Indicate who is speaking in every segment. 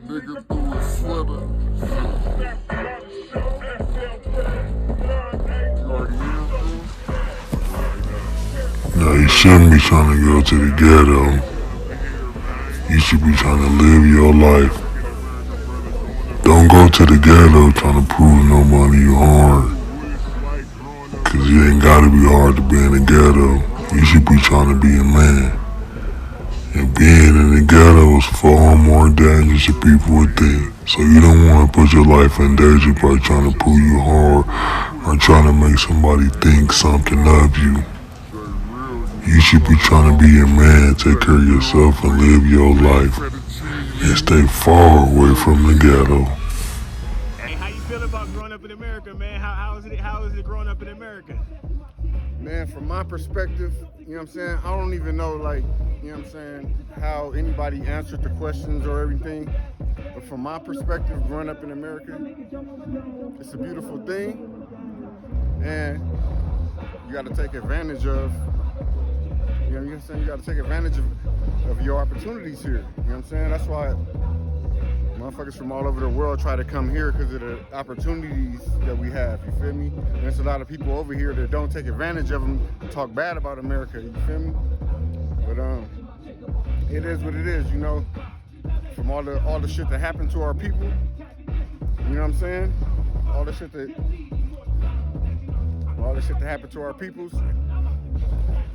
Speaker 1: Nigga threw his sweater. You already in,
Speaker 2: No, you shouldn't be trying to go to the ghetto. You should be trying to live your life. Don't go to the ghetto trying to prove nobody you hard. Cause it ain't gotta be hard to be in the ghetto. You should be trying to be a man. And being in the ghetto is far more dangerous than people would think. So you don't want to put your life in danger by trying to prove you hard or trying to make somebody think something of you. You should be trying to be a man, take care of yourself and live your life. And stay far away from the ghetto.
Speaker 3: Hey, how you feel about growing up in America, man? How is it growing up in America?
Speaker 4: Man, from my perspective, you know what I'm saying, I don't even know, like, you know what I'm saying, how anybody answered the questions or everything. But from my perspective, growing up in America, it's a beautiful thing. And you got to take advantage of, you know what I'm saying, you got to take advantage of your opportunities here. You know what I'm saying? That's why motherfuckers from all over the world try to come here because of the opportunities that we have, you feel me? And there's a lot of people over here that don't take advantage of them, talk bad about America, you feel me? But it is what it is, you know? From all the shit that happened to our people, you know what I'm saying? All the shit that happened to our peoples,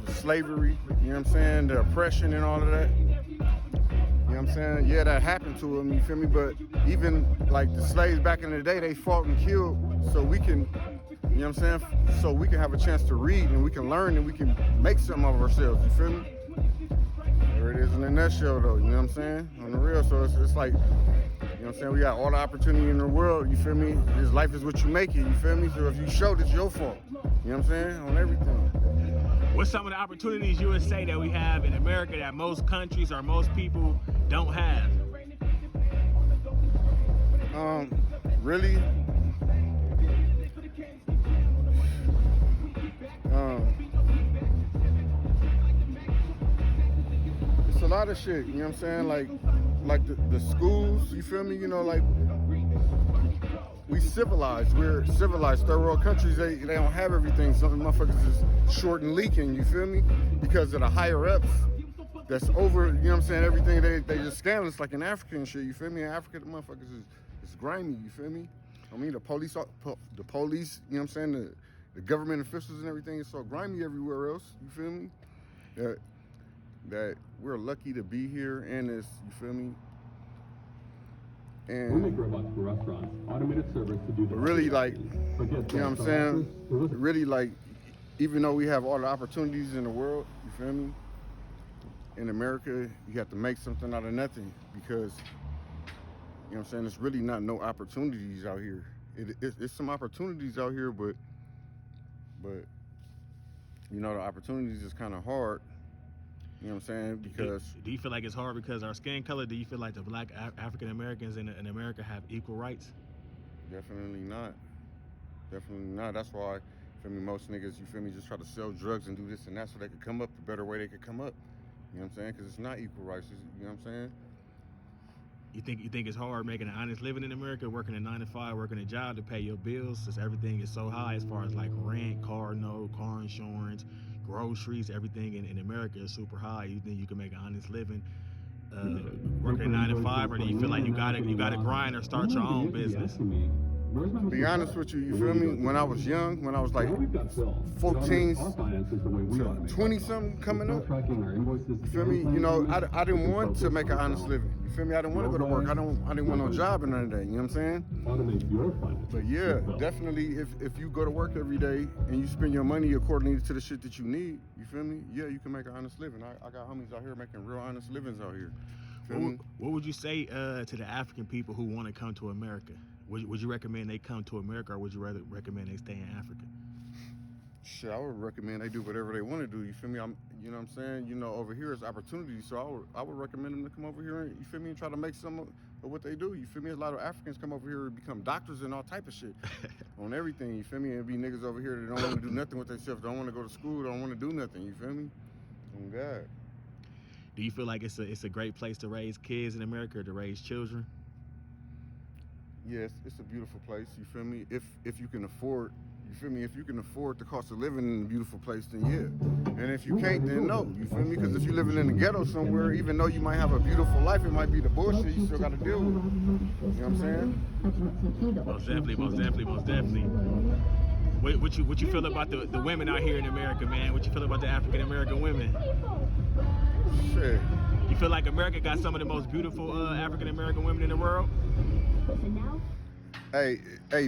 Speaker 4: the slavery, you know what I'm saying? The oppression and all of that. You know what I'm saying? Yeah, that happened to them, you feel me? But even like the slaves back in the day, they fought and killed so we can, you know what I'm saying? So we can have a chance to read and we can learn and we can make something of ourselves, you feel me? There it is in a nutshell though, you know what I'm saying? On the real, so it's like, you know what I'm saying? We got all the opportunity in the world, you feel me? This life is what you make it, you feel me? So if you showed, it's your fault, you know what I'm saying? On everything.
Speaker 3: What's some of the opportunities you would say that we have in America that most countries or most people don't have?
Speaker 4: Really? It's a lot of shit, you know what I'm saying? Like the schools, you feel me? You know, like we're civilized. Third world countries, they don't have everything. Some motherfuckers is short and leaking, you feel me? Because of the higher ups that's over, you know what I'm saying, everything they just scandalous like in Africa and shit, you feel me? In Africa, the motherfuckers is grimy, you feel me? I mean, the police, you know what I'm saying, the government officials and everything is so grimy everywhere else, you feel me? That we're lucky to be here and this, you feel me? And
Speaker 5: we make robots for restaurants, automated servers to do the
Speaker 4: really, like, you know what I'm saying? Really, like, even though we have all the opportunities in the world, you feel me? In America, you have to make something out of nothing because, you know what I'm saying, there's really not no opportunities out here. It's some opportunities out here, but you know, the opportunities is kind of hard. You know what I'm saying? Because
Speaker 3: do you feel like it's hard because our skin color? Do you feel like the black African Americans in America have equal rights?
Speaker 4: Definitely not. Definitely not. That's why, feel me, most niggas, you feel me, just try to sell drugs and do this and that so they could come up the better way they could come up. You know what I'm saying? Because it's not equal rights. You know what I'm saying?
Speaker 3: You think it's hard making an honest living in America, working a 9 to 5, working a job to pay your bills, since everything is so high as far as like rent, car note, car insurance, groceries, everything in America is super high. You think you can make an honest living working a 9 to 5, or do you feel like you gotta grind or start your own business?
Speaker 4: To be honest with you, you feel me? When I was young, when I was like 14 to 20 something coming up, you feel me? You know, I didn't want to make an honest living. You feel me? I didn't want to go to work. I didn't want no job or none of that. You know what I'm saying? But yeah, definitely if you go to work every day and you spend your money accordingly to the shit that you need, you feel me? Yeah, you can make an honest living. I got homies out here making real honest livings out here.
Speaker 3: What would you say to the African people who want to come to America? Would you recommend they come to America, or would you rather recommend they stay in Africa?
Speaker 4: Shit, I would recommend they do whatever they want to do. You feel me? You know what I'm saying? You know, over here is opportunity, so I would recommend them to come over here and, you feel me, and try to make some of what they do. You feel me? A lot of Africans come over here and become doctors and all type of shit on everything. You feel me? And be niggas over here that don't want to do nothing with themselves, don't want to go to school, don't want to do nothing. You feel me? Oh God.
Speaker 3: Do you feel like it's a great place to raise kids in America, or to raise children?
Speaker 4: yes, it's a beautiful place. You feel me? If you can afford, you feel me? If you can afford the cost of living in a beautiful place, then yeah. And if you can't, then no. You feel me? Because if you're living in the ghetto somewhere, even though you might have a beautiful life, it might be the bullshit you still got to deal with. You know what I'm saying?
Speaker 3: Most definitely, most definitely, most definitely. What you feel about the women out here in America, man? What you feel about the African American women?
Speaker 4: Shit.
Speaker 3: You feel like America got some of the most beautiful African American women in the world?
Speaker 4: Hey,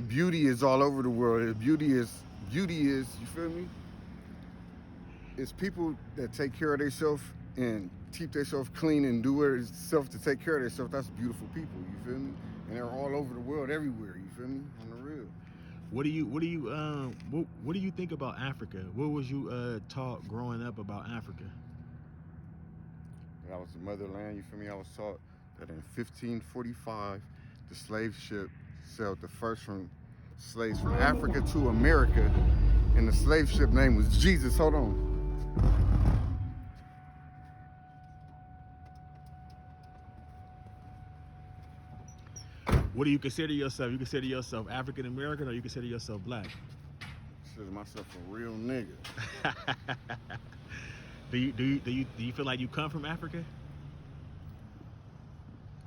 Speaker 4: beauty is all over the world. Beauty is, you feel me? It's people that take care of themselves and keep themselves clean and do it themselves to take care of themselves. That's beautiful people, you feel me? And they're all over the world, everywhere, you feel me? On the real.
Speaker 3: What do you think about Africa? What was you taught growing up about Africa?
Speaker 4: That was the motherland, you feel me? I was taught that in 1545, the slave ship sailed the first slaves from Africa to America, and the slave ship name was Jesus. Hold on.
Speaker 3: What do you consider yourself? You consider yourself African American, or you consider yourself black?
Speaker 4: I consider myself a real nigga.
Speaker 3: Do you feel like you come from Africa?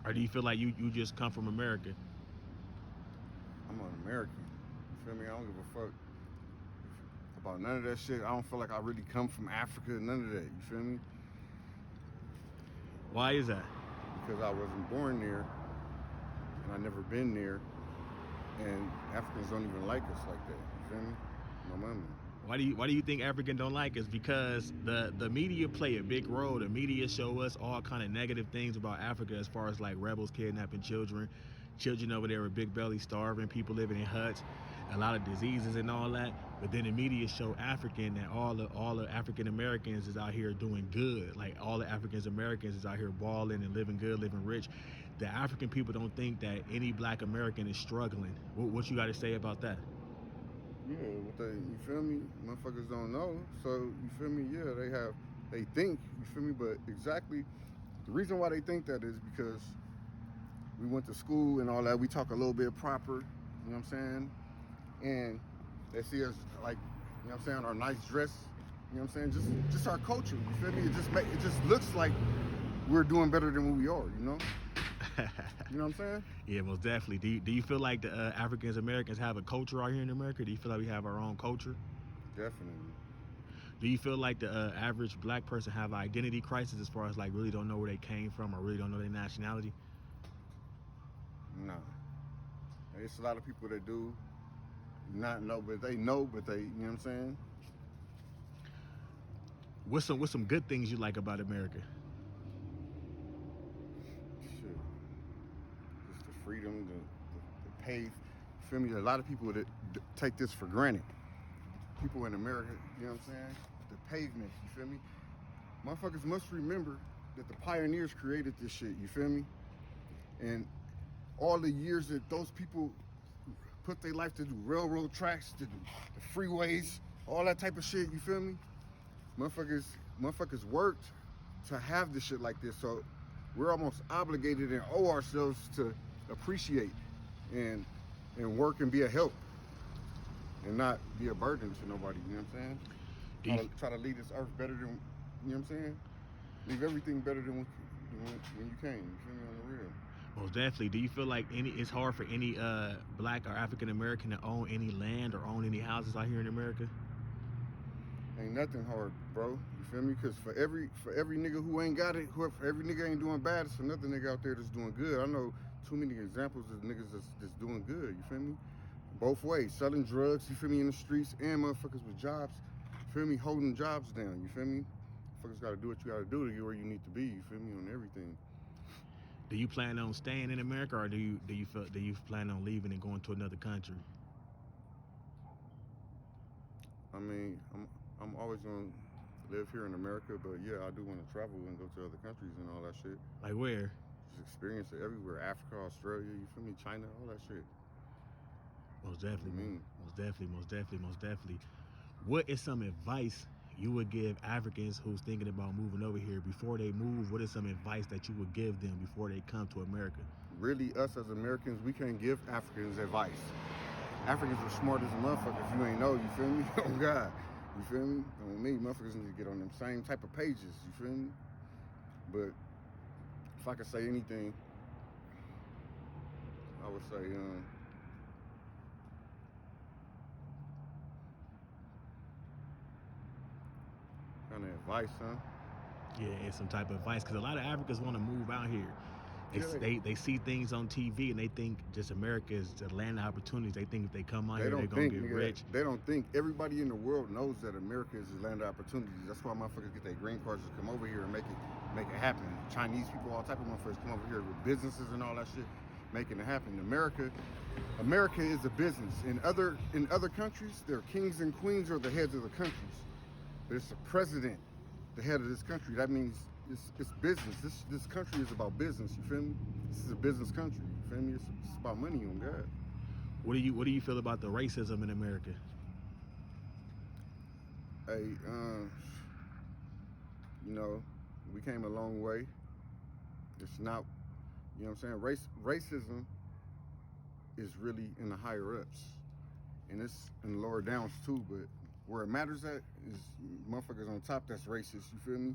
Speaker 3: Or do you feel like you just come from America?
Speaker 4: I'm an American. You feel me? I don't give a fuck about none of that shit. I don't feel like I really come from Africa, none of that. You feel me?
Speaker 3: Why is that?
Speaker 4: Because I wasn't born there, and I never been there, and Africans don't even like us like that. You feel me? My mama.
Speaker 3: Why do you think Africans don't like us? Because the media play a big role. The media show us all kind of negative things about Africa, as far as like rebels kidnapping children over there with big belly starving, people living in huts, a lot of diseases and all that. But then the media show African that all the African Americans is out here doing good. Like all the African Americans is out here balling and living good, living rich. The African people don't think that any black American is struggling. What you got to say about that?
Speaker 4: Yeah, you feel me? Motherfuckers don't know. So, you feel me? Yeah, they think, you feel me? But exactly, the reason why they think that is because we went to school and all that. We talk a little bit proper, you know what I'm saying? And they see us like, you know what I'm saying, our nice dress, you know what I'm saying? Just our culture, you feel me? It just looks like we're doing better than what we are, you know? You know what I'm saying?
Speaker 3: Yeah, most definitely. Do you feel like the African Americans have a culture out here in America? Do you feel like we have our own culture?
Speaker 4: Definitely.
Speaker 3: Do you feel like the average black person have an identity crisis, as far as like really don't know where they came from or really don't know their nationality?
Speaker 4: Nah. It's a lot of people that do not know, but they know, but they, you know what I'm saying?
Speaker 3: What's some good things you like about America?
Speaker 4: Shit. Just the freedom, the pave. You feel me? A lot of people that take this for granted. People in America, you know what I'm saying? The pavement, you feel me? Motherfuckers must remember that the pioneers created this shit, you feel me? And all the years that those people put their life to do railroad tracks, to do the freeways, all that type of shit, you feel me? Motherfuckers worked to have this shit like this, so we're almost obligated and owe ourselves to appreciate and work and be a help and not be a burden to nobody, you know what I'm saying? Try to leave this earth better than, you know what I'm saying? Leave everything better than when you came, you feel me, on the real.
Speaker 3: Most definitely. Do you feel like it's hard for any black or African American to own any land or own any houses out here in America?
Speaker 4: Ain't nothing hard, bro. You feel me? Because for every nigga who ain't got it, for every nigga ain't doing bad, it's another nigga out there that's doing good. I know too many examples of niggas that's doing good, you feel me? Both ways, selling drugs, you feel me, in the streets, and motherfuckers with jobs, you feel me, holding jobs down, you feel me? Motherfuckers gotta do what you gotta do to get where you need to be, you feel me, on everything.
Speaker 3: Do you plan on staying in America, or do you plan on leaving and going to another country?
Speaker 4: I mean, I'm always gonna live here in America, but yeah, I do want to travel and go to other countries and all that shit.
Speaker 3: Like where?
Speaker 4: Just experience it everywhere. Africa, Australia, you feel me? China, all that shit.
Speaker 3: Most definitely,
Speaker 4: Mm.
Speaker 3: most definitely. What is some advice you would give Africans who's thinking about moving over here before they move? What is some advice that you would give them before they come to America?
Speaker 4: Really, us as Americans, we can't give Africans advice. Africans are smart as a motherfucker if you ain't know, you feel me? Oh God, you feel me? On me, motherfuckers need to get on them same type of pages, you feel me? But if I could say anything, I would say, kind of advice, huh?
Speaker 3: Yeah, and some type of advice, because a lot of Africans want to move out here.
Speaker 4: Yeah.
Speaker 3: They see things on TV and they think just America is the land of opportunities. They think if they come out
Speaker 4: They
Speaker 3: here, they're
Speaker 4: don't
Speaker 3: gonna
Speaker 4: think,
Speaker 3: get
Speaker 4: nigga,
Speaker 3: rich.
Speaker 4: they don't think. Everybody in the world knows that America is the land of opportunities. That's why motherfuckers get their green cards to come over here and make it happen. Chinese people, all type of motherfuckers come over here with businesses and all that shit, making it happen. America is a business. In other countries, their kings and queens are the heads of the countries. But it's the president, the head of this country. That means it's business. This country is about business. You feel me? This is a business country. You feel me? It's about money on God.
Speaker 3: What do you feel about the racism in America?
Speaker 4: Hey, you know, we came a long way. It's not, you know what I'm saying? Racism is really in the higher ups, and it's in the lower downs too. But where it matters at is motherfuckers on top that's racist. You feel me?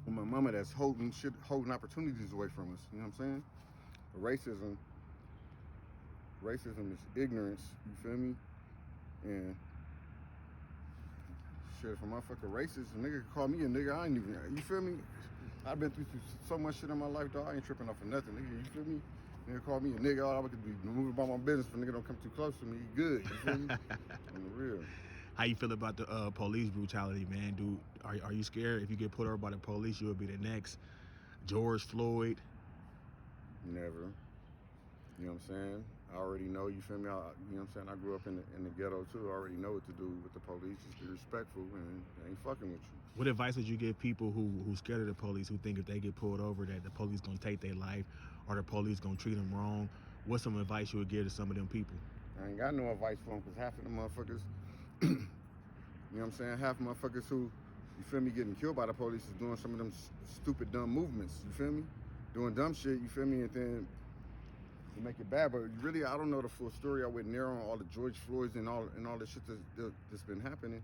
Speaker 4: And my mama that's holding opportunities away from us. You know what I'm saying? But racism is ignorance. You feel me? And shit, if a motherfucker racist, a nigga could call me a nigga. I ain't even. You feel me? I've been through so much shit in my life, dog. I ain't tripping off of nothing, nigga. You feel me? Nigga call me a nigga. All I could be moving about my business. If a nigga don't come too close to me, he good. You feel me? On the real.
Speaker 3: How you feel about the police brutality, man? Dude, are you scared if you get put over by the police, you will be the next George Floyd?
Speaker 4: Never. You know what I'm saying? I already know, you feel me? You know what I'm saying? I grew up in the ghetto too. I already know what to do with the police. Just be respectful and they ain't fucking with you.
Speaker 3: What advice would you give people who scared of the police, who think if they get pulled over that the police gonna take their life or the police gonna treat them wrong? What's some advice you would give to some of them people?
Speaker 4: I ain't got no advice for them because half of the motherfuckers, you know what I'm saying? Half of motherfuckers who, you feel me, getting killed by the police is doing some of them stupid, dumb movements. You feel me? Doing dumb shit, you feel me? And then to make it bad, but really, I don't know the full story. I went there on all the George Floyds and all the shit that's been happening.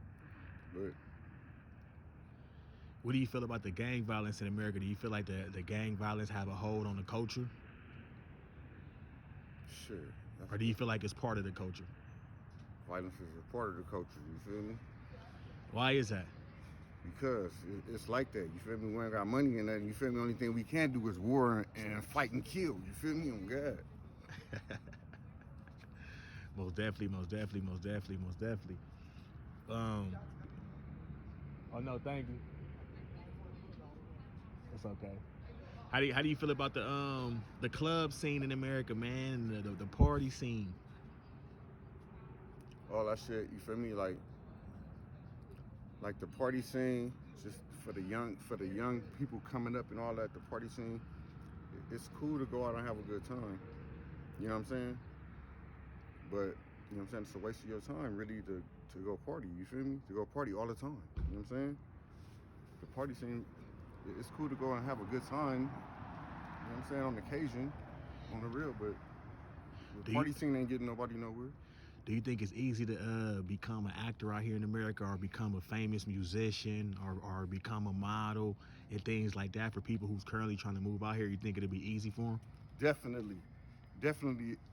Speaker 4: But
Speaker 3: what do you feel about the gang violence in America? Do you feel like the gang violence have a hold on the culture?
Speaker 4: sure,
Speaker 3: Or do you feel like it's part of the culture?
Speaker 4: violence is a part of the culture. You feel me?
Speaker 3: Why is that?
Speaker 4: Because it's like that. You feel me? We ain't got money in that. You feel me? The only thing we can do is war and fight and kill. You feel me? Oh God.
Speaker 3: Most definitely. Oh no, thank you. It's okay. How do you feel about the club scene in America, man? The party scene.
Speaker 4: All that shit. You feel me? Like the party scene, just for the young people coming up and all that. The party scene. It's cool to go out and have a good time. You know what I'm saying? But, you know what I'm saying, it's a waste of your time, really, to go party, you feel me? To go party all the time, you know what I'm saying? The party scene, it's cool to go and have a good time, you know what I'm saying, on occasion, on the real, but the party scene ain't getting nobody nowhere.
Speaker 3: Do you think it's easy to become an actor out here in America, or become a famous musician, or become a model and things like that for people who's currently trying to move out here? You think it'll be easy for them?
Speaker 4: Definitely,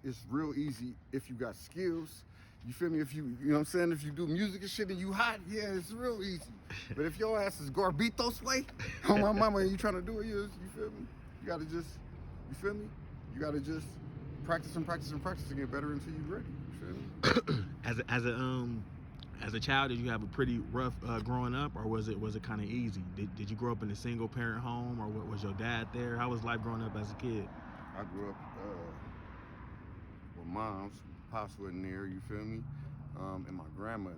Speaker 4: it's real easy if you got skills. You feel me? If you know what I'm saying? If you do music and shit and you hot, yeah, it's real easy. But if your ass is Garbitos way, on my mama, and you trying to do it, you feel me? You gotta just, you feel me? You gotta just practice and get better until you're ready. You feel me?
Speaker 3: As a child, did you have a pretty rough growing up, or was it kind of easy? Did you grow up in a single parent home, or was your dad there? How was life growing up as a kid?
Speaker 4: I grew up with moms, pops wasn't there, you feel me? And my grandmother.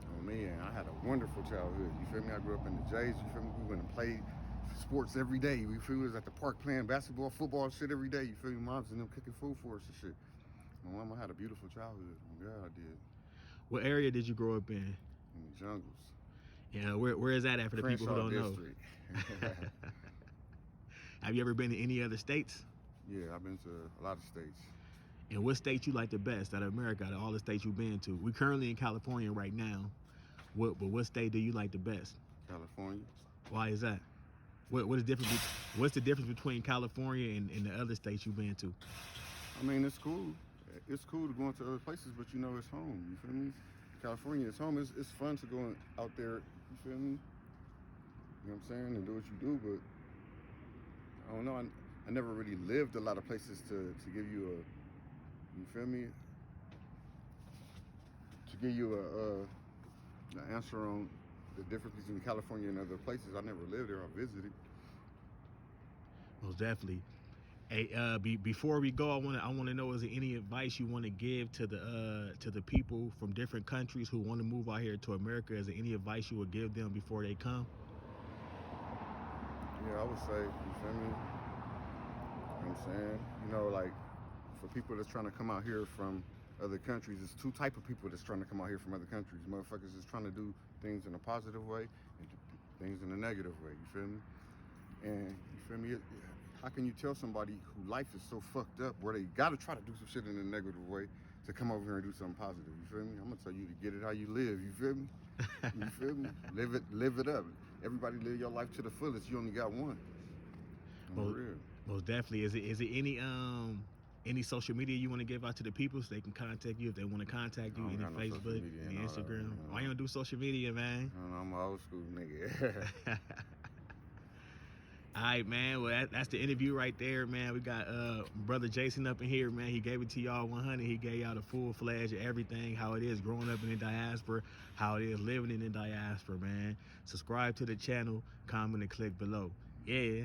Speaker 4: Oh man, I had a wonderful childhood, you feel me? I grew up in the Jays, you feel me? We went and played sports every day. We feel we was at the park playing basketball, football, shit every day, you feel me? Moms and them cooking food for us and shit. My mama had a beautiful childhood. Oh God, I did.
Speaker 3: What area did you grow up in?
Speaker 4: in the jungles.
Speaker 3: Yeah, where is that at for the people who
Speaker 4: Crenshaw
Speaker 3: don't know?
Speaker 4: District.
Speaker 3: Have you ever been to any other states?
Speaker 4: Yeah, I've been to a lot of states.
Speaker 3: And what state you like the best out of America, out of all the states you've been to? We're currently in California right now. But what state do you like the best?
Speaker 4: California.
Speaker 3: Why is that? What's the difference between California and the other states you've been to?
Speaker 4: I mean, it's cool. It's cool to go into other places, but you know it's home. You feel me? California is home. It's fun to go out there. You feel me? You know what I'm saying? And do what you do, but I don't know. I never really lived a lot of places to give you a, you feel me? To give you an answer on the difference between California and other places. I never lived there. I visited.
Speaker 3: Most definitely. Hey, before we go, I want to know, is there any advice you want to give to the people from different countries who want to move out here to America? Is there any advice you would give them before they come?
Speaker 4: Yeah, I would say, you feel me? You know what I'm saying? You know, like, for people that's trying to come out here from other countries, there's two type of people that's trying to come out here from other countries. Motherfuckers is trying to do things in a positive way and do things in a negative way, you feel me? And, you feel me? How can you tell somebody who life is so fucked up where they gotta try to do some shit in a negative way to come over here and do something positive, you feel me? I'm gonna tell you to get it how you live, you feel me? You feel me? Live it up. Everybody live your life to the fullest. You only got one.
Speaker 3: Most definitely. Is it any social media you want to give out to the people so they can contact you if they want to contact you? Any Facebook, any Instagram? Why you don't do social media, man?
Speaker 4: I'm an old school nigga.
Speaker 3: All right, man. Well, that's the interview right there, man. We got brother Jason up in here, man. He gave it to y'all 100. He gave y'all the full fledged of everything, how it is growing up in the diaspora, how it is living in the diaspora, man. Subscribe to the channel, comment, and click below. Yeah.